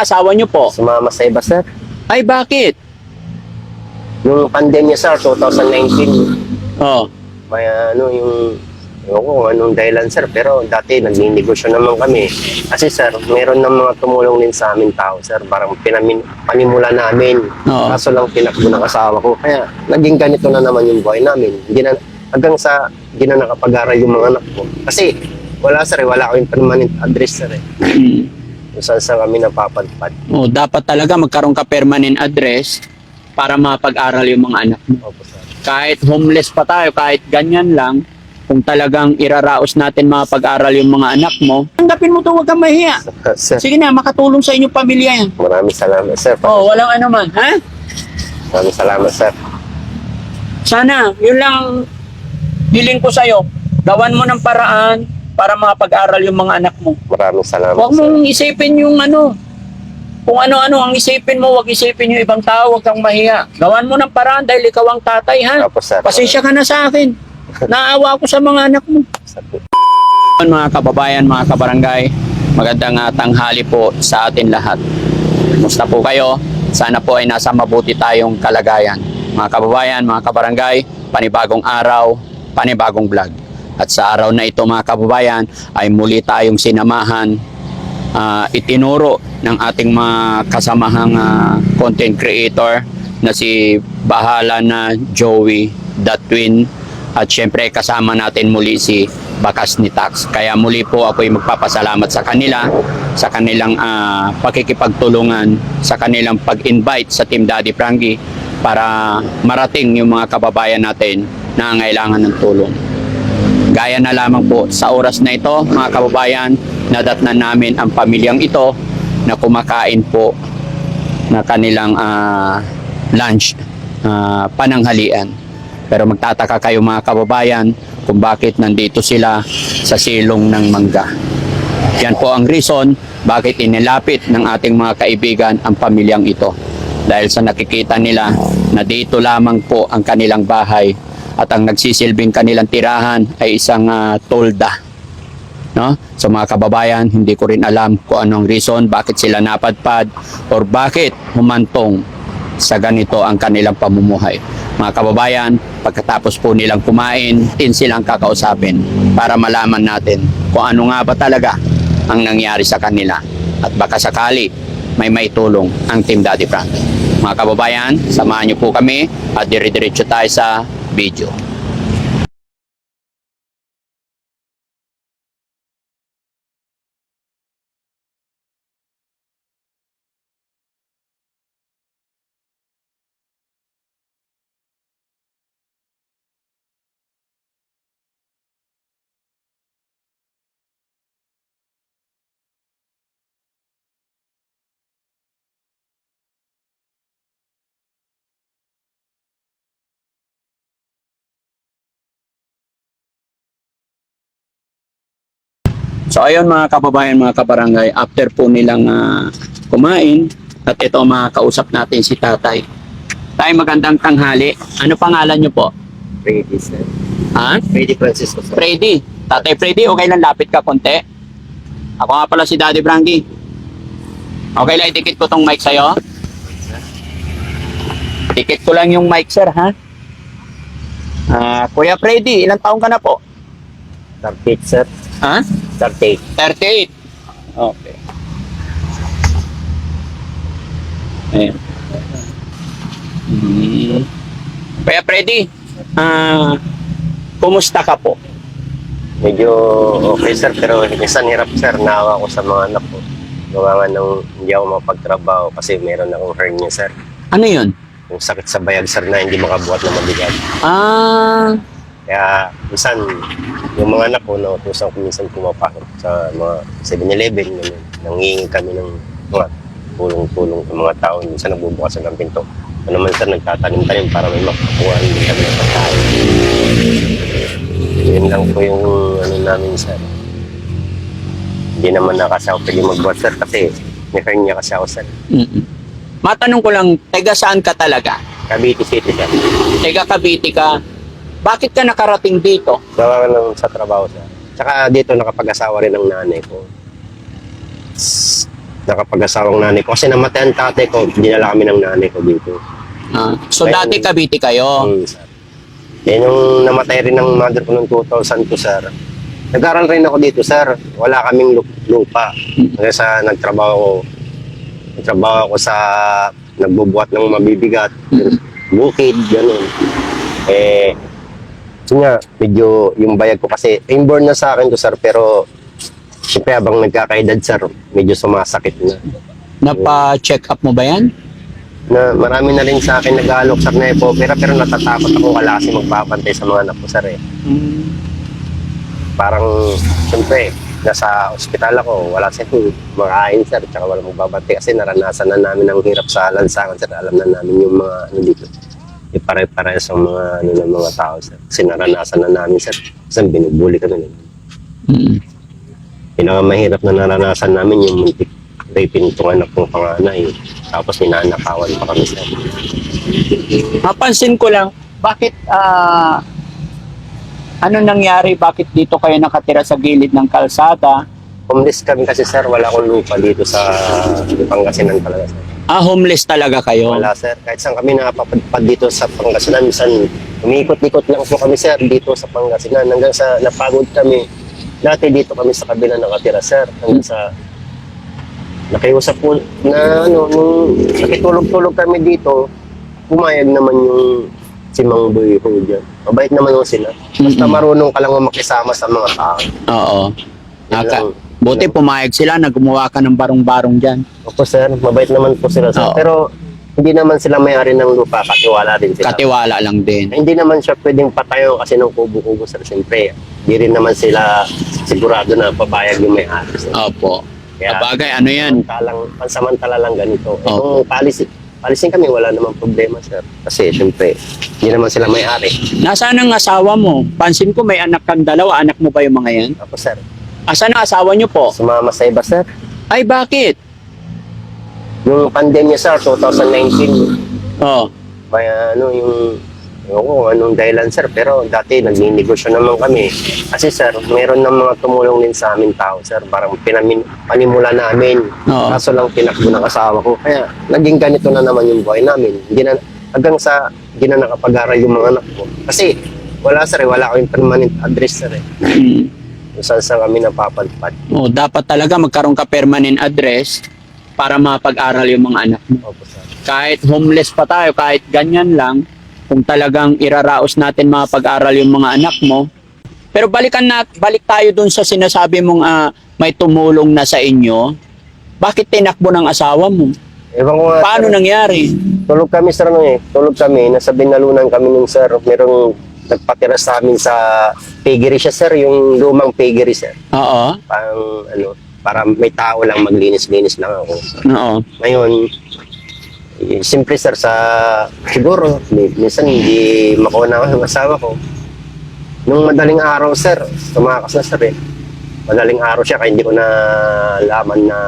asawa niyo po? Sumama sa iba, sir. Ay, bakit? Yung pandemya, sir, 2019, Oh. may yung kung anong dahilan, sir, pero dati nagninegosyo naman kami. Kasi, sir, meron ng mga tumulong din sa amin tao, sir. Parang panimula namin. Oo. Kaso lang tinakbo ng asawa ko. Kaya naging ganito na naman yung buhay namin. Hanggang sa hindi na nakapag-aral yung mga anak ko. Kasi wala, sir, wala kaming permanent address, sir. Mm. Kung saan kami napapadpad. Oh, dapat talaga magkaroon ka permanent address para mapag-aral yung mga anak mo. Opo, sir. Kahit homeless pa tayo, kahit ganyan lang, kung talagang iraraos natin mapag-aral yung mga anak mo, tanggapin mo to, huwag kang mahiya. Sir, Sige na, makatulong sa inyong pamilya yan. maraming salamat, sir. Oh, walang ano man, ha? Maraming salamat, sir. Sana, yun lang hiling ko sa'yo. Gawan mo ng paraan para mapag-aral yung mga anak mo. Maraming salamat, Huwag sir. mong isipin yung ano, kung ano-ano ang isipin mo, huwag isipin yung ibang tao, huwag kang mahiya. Gawan mo ng paraan dahil ikaw ang tatay, ha? Opo, sir. Pasensya ka na sa akin. Naawa ako sa mga anak mo. Mga kababayan, mga kabarangay, magandang tanghali po sa atin lahat. Kumusta po kayo? Sana po ay nasa mabuti tayong kalagayan. Mga kababayan, mga kabarangay, panibagong araw, panibagong vlog. At sa araw na ito, mga kababayan, ay muli tayong sinamahan, itinuro ng ating mga kasamahang content creator na si Bahala na Joey, The Twin, at syempre kasama natin muli si Bakas ni Tax. Kaya muli po ako'y magpapasalamat sa kanila, sa kanilang pakikipagtulungan, sa kanilang pag-invite sa Team Daddy Frankie para marating yung mga kababayan natin na nangangailangan ng tulong. Gaya na lamang po sa oras na ito, mga kababayan, nadatnan namin ang pamilyang ito na kumakain po na kanilang lunch, pananghalian. Pero magtataka kayo, mga kababayan, kung bakit nandito sila sa silong ng mangga. Yan po ang reason bakit inilapit ng ating mga kaibigan ang pamilyang ito. Dahil sa nakikita nila na dito lamang po ang kanilang bahay at ang nagsisilbing kanilang tirahan ay isang tolda. No? So mga kababayan, hindi ko rin alam kung anong reason bakit sila napadpad or bakit humantong sa ganito ang kanilang pamumuhay. Mga kababayan, pagkatapos po nilang kumain, silang kakausapin para malaman natin kung ano nga ba talaga ang nangyari sa kanila. At baka sakali may maitulong ang Team Daddy Frankie. Mga kababayan, samahan niyo po kami at dire-diretso tayo sa video. So ayun, mga kababayan, mga kabarangay, after po nilang kumain, at ito mga kausap natin si Tatay. Tay, magandang tanghali. Ano pangalan niyo po? Freddy, sir. Ha? Freddy Francisco, sir. Freddy. Tatay Freddy, okay lang, lapit ka konti. Ako nga pala si Daddy Frankie. Okay lang, itikit ko tong mic sa'yo. Tikit ko lang yung mic, sir, ha? Kuya Freddy, ilang taong ka na po? 38, sir. Ha? 38. 38. Okay. Ayan. Kuya Freddy, kumusta ka po? Medyo okay, sir, pero minsan hirap, sir. Naawa ko sa mga anak ko. Gawa nga nung hindi ako mapagtrabaho kasi meron akong hernia, sir. Ano yun? Yung sakit sa bayag, sir, na hindi makabuhat na mabigat. Kaya minsan, yung mga anak ko, nautusan ko minsan pumapasok sa mga 7-Eleven. Nangingi kami ng mga tulong-tulong ng mga tao. Minsan nagbubukasan ng pinto. Ano naman, sir, nagtatanim-tanim para may makakuha din kami ng pagkain. Yun lang po yung ano namin, sir. Hindi naman kasi ako pwede magbuhat, sir, kasi may hernia kasi ako, sir. Matanong ko lang, taga saan ka talaga? Cavite City, sir. Taga Cavite ka. Bakit ka nakarating dito? Gawa lang sa trabaho, sir. Tsaka dito nakapag-asawa rin ang nanay ko. nakapag-asawang nanay ko. Kasi namatay ang tatay ko, dinala kami ng nanay ko dito. So dati Cavite kayo? Sir. Eh, nung namatay rin ng mother ko noong 2002, sir, nag-aral rin ako dito, sir. Wala kaming lupa. Hanggang sa nagtrabaho ako sa nagbubuhat ng mabibigat, bukid, gano'n. Eh, yun nga, medyo yung bayag ko kasi, inborn na sa akin to, sir, pero siyempre habang nagkakaedad, sir, medyo sumasakit na. Napa-check up mo ba yan? Na marami na rin sa akin nag-aalok, sir, na epopera, pero natatakot ako wala kasi magbabantay sa mga anak ko, sir, eh. Parang, siyempre, nasa ospital ako, wala siya makain, sir, tsaka wala magbabantay kasi naranasan na namin ang hirap sa lansangan, sir. Alam na namin yung mga, ano dito, pare-pare sa mga, ano, ng mga tao, sir. Kasi naranasan na namin, sir. Kasi binubuli ka nun, eh. Pinakamahirap na naranasan namin yung muntik raping itong anak kong panganay. Tapos ninanakawan pa kami, sir. Mapansin ko lang, bakit, ano nangyari? Bakit dito kayo nakatira sa gilid ng kalsada? Homeless kami kasi, sir. Wala akong lupa dito sa Pangasinan talaga, sir. Homeless talaga kayo? Wala, sir. Kahit saan kami nakapapadpad dito sa Pangasinan, minsan umiikot-ikot lang po kami, sir, dito sa Pangasinan. Hanggang sa napagod kami. Dati dito kami sa kabila nakatira, sir. Hanggang sa nakiusap po na ano, nung nakitulog-tulog kami dito, pumayag naman yung si Mang Boy ko dyan. Mabait naman yung sila. Basta marunong ka lang makisama sa mga tao. Oo. Yun lang. Buti pumayag sila na gumawa ka ng barong-barong dyan. Opo, sir. Mabait naman po sila, sir. Oo. Pero hindi naman sila may-ari ng lupa. Katiwala din sila. Katiwala lang din. Hindi naman siya pwedeng patayo kasi ng kubo-kubo, sir. Siyempre, hindi rin naman sila sigurado na papayag yung may-ari, sir. Opo. Kaya, Sabagay, ano yan? pansamantala lang ganito. Itong policy kami, wala namang problema, sir. Kasi, siyempre, hindi naman sila may-ari. Nasaan ang asawa mo? Pansin ko may anak kang dalawa. Anak mo ba yung mga yan? Ako, sir. Asan ang asawa niyo po? Sumama sa iba, sir. Ay, bakit? Yung pandemya, sir, 2019, Oh. may yung anong dahilan, sir. Pero dati, nagninegosyo naman kami. Kasi, sir, meron ng mga tumulong din sa amin tao, sir. Parang panimula namin. Oo. Kaso lang tinakbo ng asawa ko. Kaya, naging ganito na naman yung buhay namin. Hanggang sa, hindi na nakapag-aral yung mga anak ko. Kasi, wala, sir, wala kaming permanent address, sir. Kung saan kami napapadpad. Oh, dapat talaga magkaroon ka permanent address para mapag-aral yung mga anak mo. Opo, sir. Kahit homeless pa tayo, kahit ganyan lang, kung talagang iraraos natin mapag-aral yung mga anak mo. Pero balik tayo dun sa sinasabi mong may tumulong na sa inyo. Bakit tinakbo ng asawa mo? Ewan ko nga, Paano sir. nangyari? Tulog kami, sir, Tulog kami. Nasa binalunan kami nung, sir. Merong nagpatira sa amin sa piggery siya, sir. Yung lumang piggery, sir. Oo. Para may tao lang, maglinis-linis lang ako. Oo. Ngayon, simple, sir, siguro, minsan hindi makuha ng asawa ko. Nung madaling araw, sir, tumakas na, sir, eh. Madaling araw siya, kaya hindi ko na laman na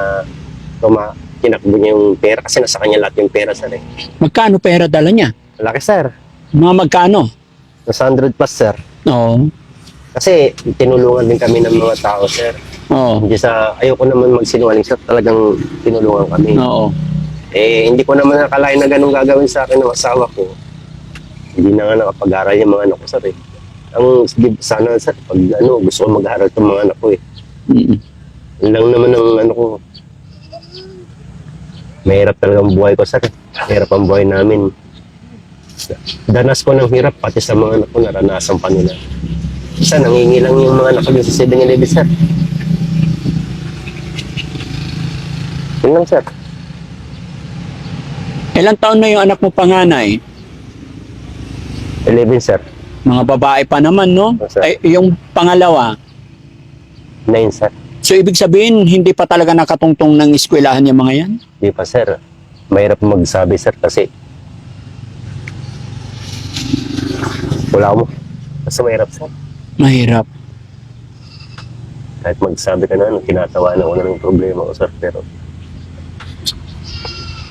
tinakbo niya yung pera kasi nasa kanya lahat yung pera, sir, eh. Magkano pera dala niya? Malaki, sir. Mga magkano? Nasa 100 plus, sir. Oo. Kasi tinulungan din kami ng mga tao, sir. Oo. Hindi ayoko naman magsinungaling, sir. Talagang tinulungan kami. Oo. Eh, hindi ko naman nakalain na ganun gagawin sa akin ng asawa ko. Hindi na nga nakapag-aral yung mga anak ko, sir, eh. Sana, sir, pag gusto ko mag-aral itong mga anak ko, eh. Yun lang naman ang ko. Mahirap talagang buhay ko, sir. Mahirap ang buhay namin. Danas ko ng hirap, pati sa mga anak ko, naranasan pa nila. Isa, nangingi lang yung mga anak ko sa 7-Eleven, sir. Yun lang, sir. Ilang taon na yung anak mo panganay? 11, sir. Mga babae pa naman, no? Yes, sir. Ay, yung pangalawa. 9, sir. So, ibig sabihin, hindi pa talaga nakatungtong ng eskwelahan yung mga yan? Di pa, sir. Mahirap magsabi, sir, kasi wala mo. Basta mahirap, sir. Mahirap. Kahit magsabi ka na, tinatawanan ko na ng problema ko, sir. Pero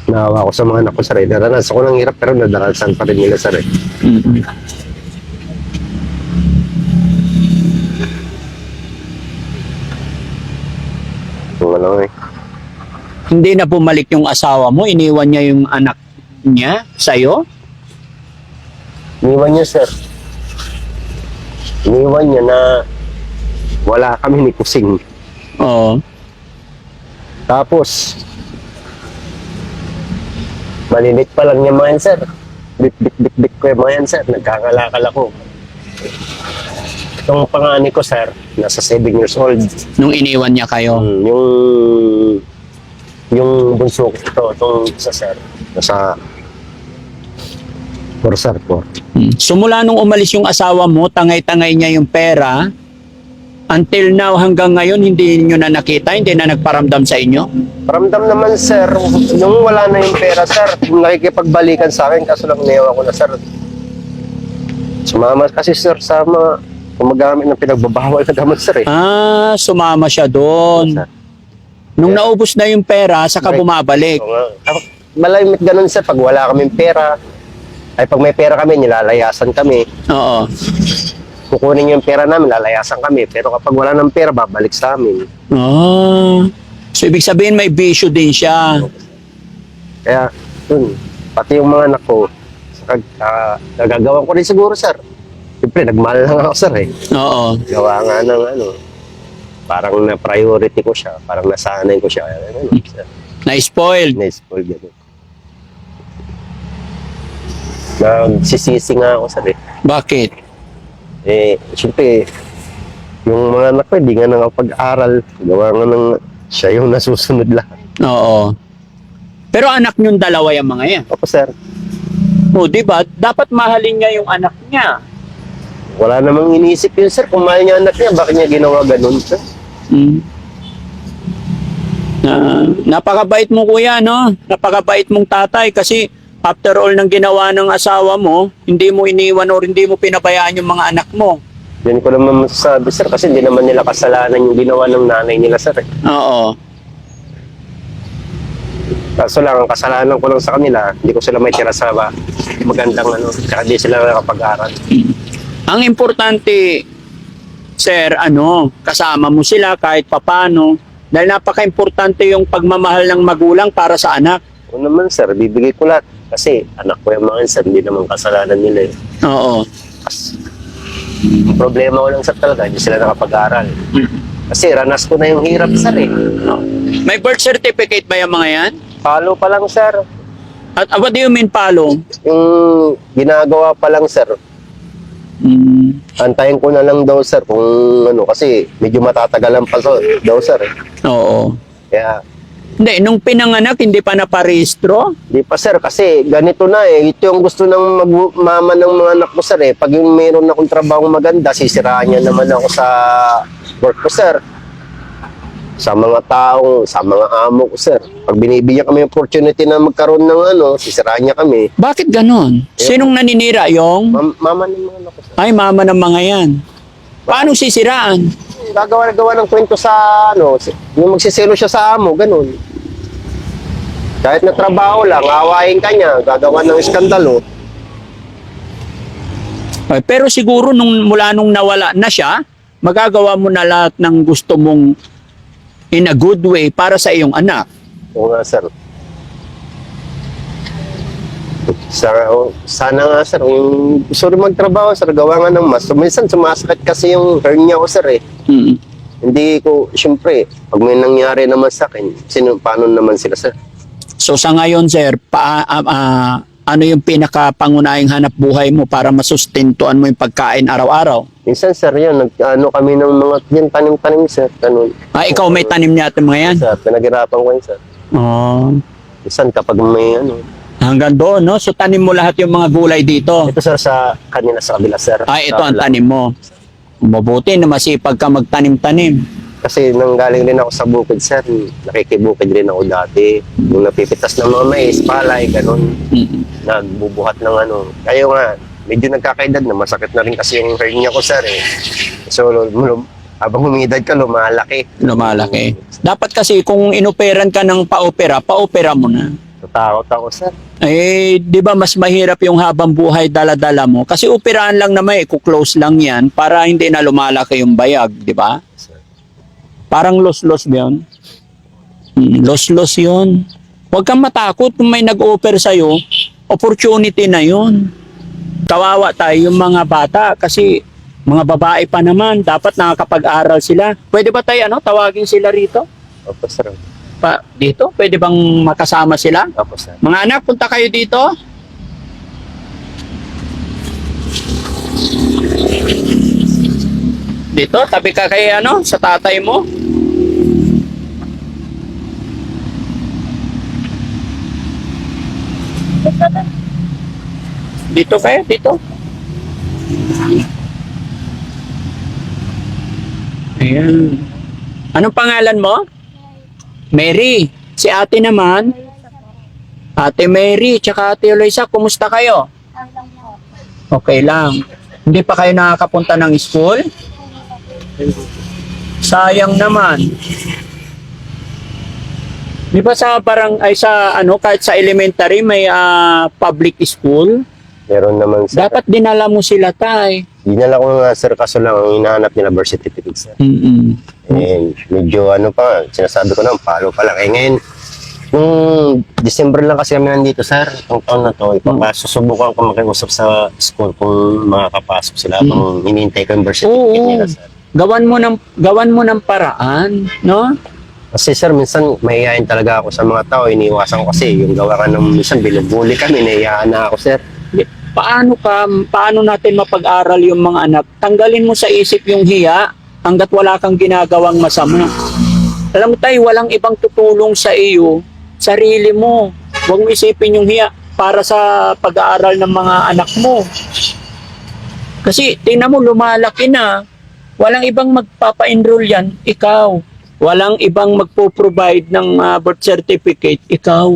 naawa ko sa mga anak ko, sir. Naranasan ko ng hirap, pero nadaranasan pa rin nila, sir. Yung Hindi na bumalik yung asawa mo, iniwan niya yung anak niya sa'yo? Iniwan niya, sir. Iniwan niya na wala kami ni Kusing. Oo. Tapos, malilit pa lang niya mga yan, sir. Bit ko yung mga yan, sir. Nagkakalakal ako. Itong panganay ko, sir, nasa 7 years old. Nung iniwan niya kayo. Yung bunso ko, itong isa, sir, nasa 4, sir, 4. So mula nung umalis yung asawa mo, tangay-tangay niya yung pera, until now hanggang ngayon hindi niyo na nakita, hindi na nagparamdam sa inyo? Paramdam naman, sir, nung wala na yung pera, sir, nakikipagbalikan sa akin, kaso lang niyawa ko na, sir. Sumama kasi, sir, sa mga gumagamit ng pinagbabawal na gamot, sir, eh. Ah, sumama siya doon. Sir. Nung naubos na yung pera, saka Right. bumabalik. Oo nga. Malamit ganun, sir, pag wala kaming pera, ay pag may pera kami, nilalayasan kami. Oo. Kukunin yung pera namin, lalayasan kami. Pero kapag wala ng pera, babalik sa amin. Ah. So ibig sabihin may bisyo din siya. Kaya, yun, pati yung mga anak ko, nagagawan ko rin siguro, sir. Siyempre, nagmahal lang ako, sir, eh. Oo. Gawa nga ng parang na-priority ko siya, parang nasanay ko siya. Sir. Na-spoiled. Na-spoil gano'n. Nagsisisi nga ako, sir, eh. Bakit? Eh, siyempre, yung mga anak ko, hindi nga nakapag-aral. Gawa nga ng siya yung nasusunod lahat. Oo. Pero anak niyong dalawa yung mga yan. Ako, sir, O, di ba? Dapat mahalin niya yung anak niya. wala namang iniisip yun, sir. Kung mahal niya anak niya, bakit niya ginawa ganun, sir? Mm. Napakabait mo, kuya, no? Napakabait mong tatay kasi after all ng ginawa ng asawa mo, hindi mo iniwan o hindi mo pinabayaan yung mga anak mo. Yan ko naman masasabi, sir, kasi hindi naman nila kasalanan yung ginawa ng nanay nila, sir. Eh. Oo. Kaso lang, ang kasalanan ko lang sa kanila, hindi ko sila may tira sa magandang tsaka di sila nakapag-aral. Ang importante, sir, kasama mo sila kahit papano. Dahil napaka-importante yung pagmamahal ng magulang para sa anak. O naman, sir, bibigay ko lahat. Kasi anak ko yung mga yun, sir, hindi naman kasalanan nila. Eh. Oo. Ang problema ko lang, sir, talaga, hindi sila nakapag-aral. Kasi ranas ko na yung hirap, sir, eh. May birth certificate ba yung mga yan? Palo pa lang, sir. At what do you mean palo? Yung ginagawa pa lang, sir. Antayin ko na lang daw, sir, kung kasi medyo matatagalan pa daw, sir. Eh. Oo. Kaya, Hindi, nung pinanganak, hindi pa naparehistro? di pa, sir, kasi ganito na eh. Ito yung gusto ng mama ng mga anak ko, sir, eh. Pag yung mayroon akong trabaho maganda, sisiraan niya naman ako sa work ko, sir. Sa mga taong, sa mga amo ko, sir. Pag binibigyan kami opportunity na magkaroon ng sisiraan niya kami. Bakit ganon? Sinong naninira yung? Mama ng mga anak ko, sir. Ay, mama ng mga yan. Paano sisiraan? Gagawa ng kwento sa yung magsiselo siya sa amo, ganun. Kahit na trabaho lang, awayin ka niya, gagawa ng iskandalo. Ay, pero siguro mula nung nawala na siya, magagawa mo na lahat ng gusto mong in a good way para sa iyong anak. Oo nga, sir. Sana nga, sir, yung gusto rin magtrabaho, sir, gawa nga ng mas. So, minsan sumasakit kasi yung hernia ko, sir, eh. Mm. Hindi ko, siyempre, pag may nangyari naman sa akin, paano naman sila, sir? So sa ngayon, sir, ano yung pinakapangunahing hanap buhay mo para masustentuan mo yung pagkain araw-araw? Minsan, sir, yun, kami ng mga tanim-tanim, sir, ganun. Ikaw may tanim niya at mga yan? Sir, pinaghirapan ko yun, sir. Oh. Minsan, kapag may Hanggang doon, no? So tanim mo lahat yung mga gulay dito. ito, sir, sa kanina sa kabila, sir. Ito ang tanim mo. Mabuti na masipag ka magtanim-tanim. Kasi nanggaling rin ako sa bukid, sir. Nakikibukid rin ako dati. Nung napipitas ng mga mais, palay, ganun. Nagbubuhat ng Kayo nga, medyo nagkakaedad na. Masakit na rin kasi yung hernia ko, sir. Eh. So, habang humidad ka, lumalaki. Lumalaki. Dapat kasi kung inoperan ka ng paopera mo na. Natakot ako, sir. Eh, di ba mas mahirap yung habang buhay dala-dala mo? Kasi operahan lang naman kuklose lang yan para hindi na lumalaki yung bayag, di ba? Sir. Parang los-los ba yun? Loss-loss yun. Huwag kang matakot kung may nag-offer sa'yo, opportunity na yun. Kawawa tayo yung mga bata kasi mga babae pa naman, dapat nakakapag-aral sila. Pwede ba tayo tawagin sila rito? Opo, sir. Dito? Pwede bang makasama sila? Opo, sir. Mga anak, punta kayo dito. Dito, tabi ka kay sa tatay mo. Dito kayo, dito. Ayan. Anong pangalan mo? Mary. Si ate naman? Ate Mary, tsaka ate Eloisa, kumusta kayo? Okay lang. Hindi pa kayo nakakapunta ng school? Sayang naman. Di ba sa kahit sa elementary may public school? Meron naman, sir. Dapat dinala mo sila, tay. Dinala ko nga, sir, kaso lang ang hinahanap nila birth certificate, sir. Mm-mm. Eh, medyo sinasabi ko na, palo pa lang. Eh ngayon, nung December lang kasi kami nandito, sir, itong taon na to, ipapasusubukan ko makiusap sa school kung makakapasok sila kung hinihintay ko yung birth certificate Oo. nila, sir. Gawan mo ng paraan, no? Kasi sir, minsan mahihayin talaga ako sa mga tao, iniiwasan ko kasi yung gawa ka ng minsan binubuli kami, nahihayan na ako, sir. Paano natin mapag-aral yung mga anak? Tanggalin mo sa isip yung hiya hanggat wala kang ginagawang masama. Alam mo tayo, walang ibang tutulong sa iyo, sarili mo. Huwag mo isipin yung hiya para sa pag-aaral ng mga anak mo. Kasi tingnan mo, lumalaki na. Walang ibang magpapa-enroll yan, ikaw. Walang ibang magpo-provide ng birth certificate, ikaw.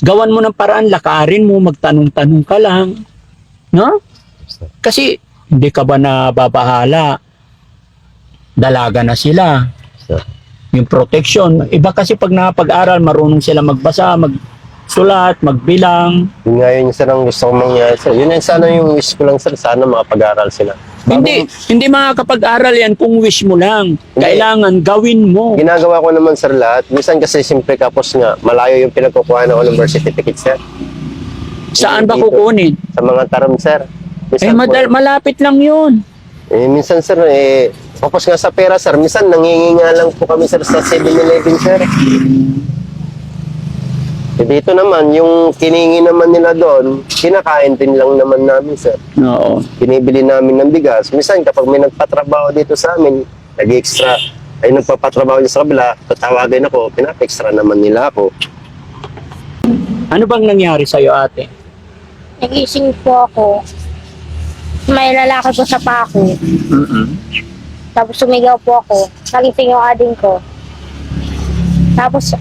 Gawan mo ng paraan, lakarin mo, magtanong-tanong ka lang. No? Kasi hindi ka ba nababahala? Dalaga na sila. Sir. Yung protection. Iba kasi pag nakapag-aral, marunong sila magbasa, magsulat, magbilang. Yun nga yun, sir, ang gusto kong mangyari, sir. Yun yung sana yung wish ko lang, sir, sana makapag-aral sila. Hindi makakapag-aral yan kung wish mo lang. Kailangan gawin mo. Ginagawa ko naman, sir, lahat. Minsan kasi simple kapos nga, malayo yung pinagkukuha ng ng birth certificate, sir. Saan ba Dito, kukunin? Sa mga taram, sir. Minsan, Malapit lang yun. minsan, sir, kapos nga sa pera, sir. Minsan, nanginginga lang po kami, sir, sa 7-Eleven, sir. Dito naman, yung kiningi naman nila doon, kinakain din lang naman namin, sir. Oo. Binibili namin ng bigas. Minsan, kapag may nagpatrabaho dito sa amin, nag-extra, ay nagpapatrabaho niya sa kabila, tatawagin ako, pinapa-extra naman nila ako. Ano bang nangyari sa'yo, ate? Nagising po ako. May lalaki po sa pako. Tapos sumigaw po ako. Nagising yung ading ko. Tapos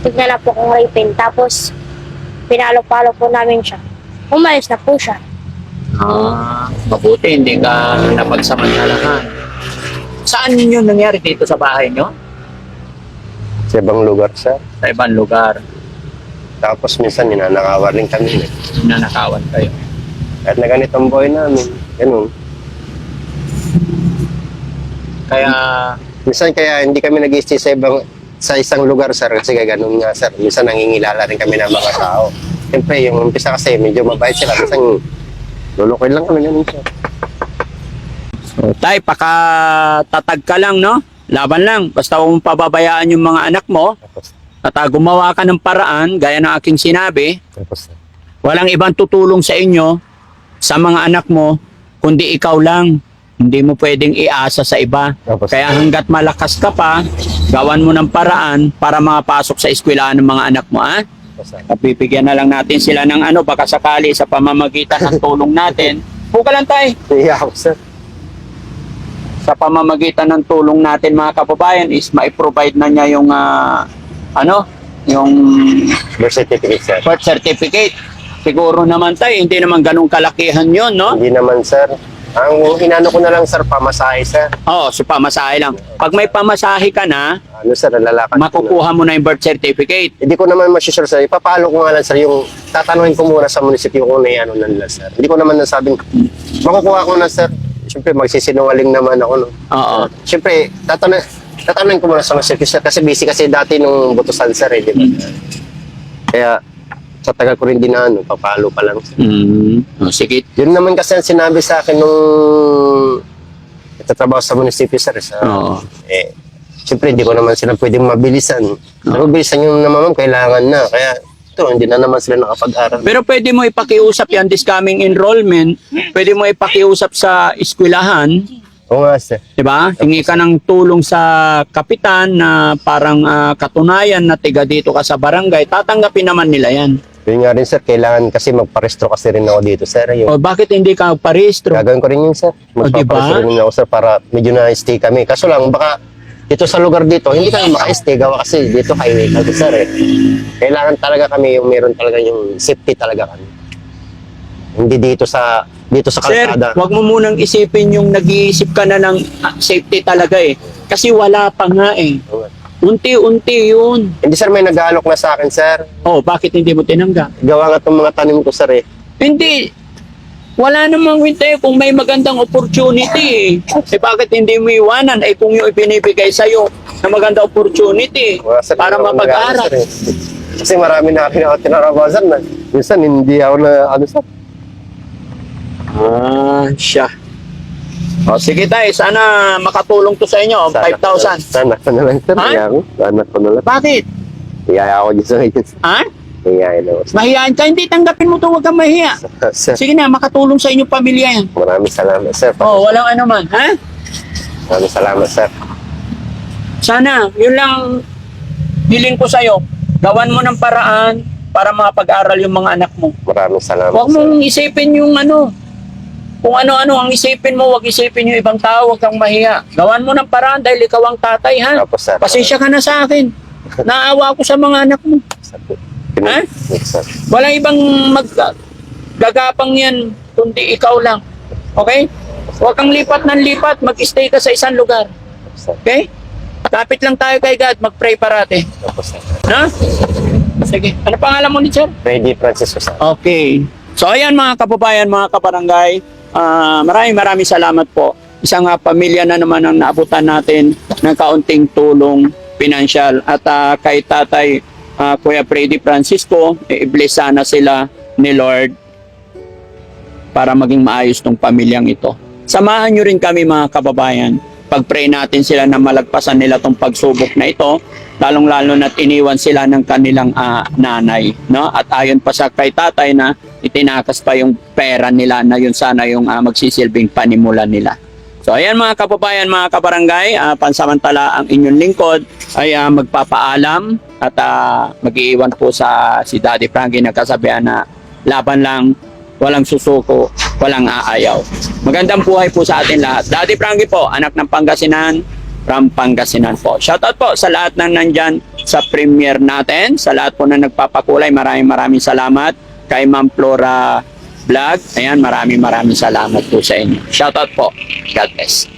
tignan na po kong rapin. Tapos pinalo-palo po namin siya. Umalis na po siya. Mabuti, hindi ka napagsamantalahan. Saan yun nangyari dito sa bahay nyo? Sa ibang lugar, sir. Sa ibang lugar. Tapos minsan, ninanakawan rin kami. Nanakawan kayo. Kahit na ganito ang buhay namin, ganun. Kaya, Minsan kaya hindi kami nag-stay sa isang lugar, sir, kasi ganun nga, sir. Minsan nangingilala rin kami ng mga tao. Siyempre, yung umpisa kasi medyo mabait sila. Minsan, lulukoy lang kami ganun, sir. so, tay, pakatatag ka lang, no? Laban lang. Basta huwag mong pababayaan yung mga anak mo. At gumawa ka ng paraan, gaya ng aking sinabi, Tapos, sir. walang ibang tutulong sa inyo, sa mga anak mo, kundi ikaw lang. Hindi mo pwedeng iasa sa iba. Tapos, Kaya hanggat malakas ka pa, gawan mo ng paraan para makapasok sa eskwelahan ng mga anak mo, ha? sir. At bibigyan na lang natin sila ng baka sakali sa pamamagitan ng tulong natin. Buka lang tayo. Iyak ako, sir. Sa pamamagitan ng tulong natin mga kababayan is mai-provide na niya yung yung Birth certificate, sir. birth certificate. Siguro naman tayo, hindi naman ganun kalakihan yon, no? Hindi naman, sir. Ang inano ko na lang, sir, pamasahe, sir. Oo, so pamasahe lang. Pag may pamasahe ka na, Sir, lalakad ko na. makukuha mo na yung birth certificate. Hindi ko naman masusure, sir. Ipapalo ko nga lang, sir, yung tatanungin ko muna sa munisipyo kung ano na nila, sir. Hindi ko naman nasabing, makukuha ko na, sir. Siyempre, magsisinungaling naman ako, no? Oo. Siyempre, tatanungin ko muna sa mga circus sir, kasi busy kasi dati nung Botosan sir di ba? Kaya sa tagal ko rin din na papalo pa lang. Oh, sige. Yun naman kasi ang sinabi sa akin nung nagtatrabaho sa munisipyo sir. Oo. Siyempre hindi ko naman sila pwedeng mabilisan. Mabilisan yung naman kailangan na. Kaya ito, hindi na naman sila nakapag-aral. Pero pwede mo ipakiusap yan this coming enrollment. Pwede mo ipakiusap sa eskwelahan. Oo nga sir. Diba? Hingi ka ng tulong sa kapitan na parang katunayan na tiga dito ka sa barangay. Tatanggapin naman nila yan. Yun nga rin sir, kailangan kasi magparestro kasi rin ako dito sir. O bakit hindi ka parehistro? Gagawin ko rin yun sir. Magpaparestro diba? rin ako sir para medyo na-stay kami. Kaso lang baka dito sa lugar dito, hindi kami maka-stay gawa kasi dito highway kami sir eh. Kailangan talaga kami yung meron talaga yung safety talaga kami. Hindi dito sa Sir, kalsada. wag mo munang isipin yung nag-iisip ka na ng safety talaga eh. Kasi wala pa nga eh. Unti-unti yun. Hindi sir, may nag-aalok na sa akin sir. Oh, bakit hindi mo tinanggap? Gawa nga itong mga tanim ko sir eh. Hindi. Wala namang winte kung may magandang opportunity. Bakit hindi mo iwanan? Kung yung ibinibigay sa'yo na maganda opportunity Mga sir, para hindi ako mapag-aral. nag-aaral, sir, eh. Kasi marami na ako tinarabaho sir na. Minsan hindi ako na ano sir. Siya. O, sige tayo. Sana makatulong to sa inyo. 5,000. Sana ko na lang sir. Ha? Kaya ako. Sana ko na lang. Bakit? Iyaya ako dyan sa ngayon. Ha? Iyaya na ako. Mahihain ka? Hindi, tanggapin mo to. Huwag kang mahiya. Sir, Sige na, makatulong sa inyong pamilya yan. maraming salamat sir. Oh, walang ano man. Ha? Maraming salamat sir. Sana, yun lang hiling ko sa'yo. Gawan mo ng paraan para makapag-aral yung mga anak mo. Maraming salamat Huwag sir. mong isipin yung ano. Kung ano-ano ang isipin mo, huwag isipin yung ibang tao, huwag kang mahiya. Gawan mo ng paraan dahil ikaw ang tatay, ha? Tapos sir. Pasensya ka na sa akin. Naawa ako sa mga anak mo. Ha? Yes, sir. Walang ibang gagapang yan, kundi ikaw lang. Okay? Huwag kang lipat ng lipat, mag-stay ka sa isang lugar. Sir. Okay? Kapit lang tayo kay God, mag-pray parate. Tapos sir. Ha? Sige. Ano pangalan mo ni Sir? Freddy Francisco sir. Okay. So ayan mga kababayan, mga kabarangay, maraming salamat po. Isang pamilya na naman ang naabutan natin ng kaunting tulong pinansyal. At kay Tatay Kuya Freddy Francisco, i-bless sana sila ni Lord para maging maayos tong pamilyang ito. Samahan nyo rin kami mga kababayan. Pag-pray natin sila na malagpasan nila tong pagsubok na ito, lalong-lalo na't iniwan sila ng kanilang nanay. No? At ayon pa sa kay Tatay na itinakas pa yung pera nila na yun sana yung magsisilbing panimula nila. So ayan mga kababayan, mga kabarangay, pansamantala ang inyong lingkod ay magpapaalam at mag-iiwan po sa si Daddy Frankie na kasabihan na laban lang, walang susuko, walang aayaw. Magandang buhay po sa atin lahat. Daddy Frankie po, anak ng Pangasinan, from Pangasinan po. Shoutout po sa lahat ng nandyan sa premiere natin, sa lahat po na nagpapakulay, maraming salamat. Kay Ma'am Flora Vlog, ayan, maraming salamat po sa inyo. Shoutout po. God bless.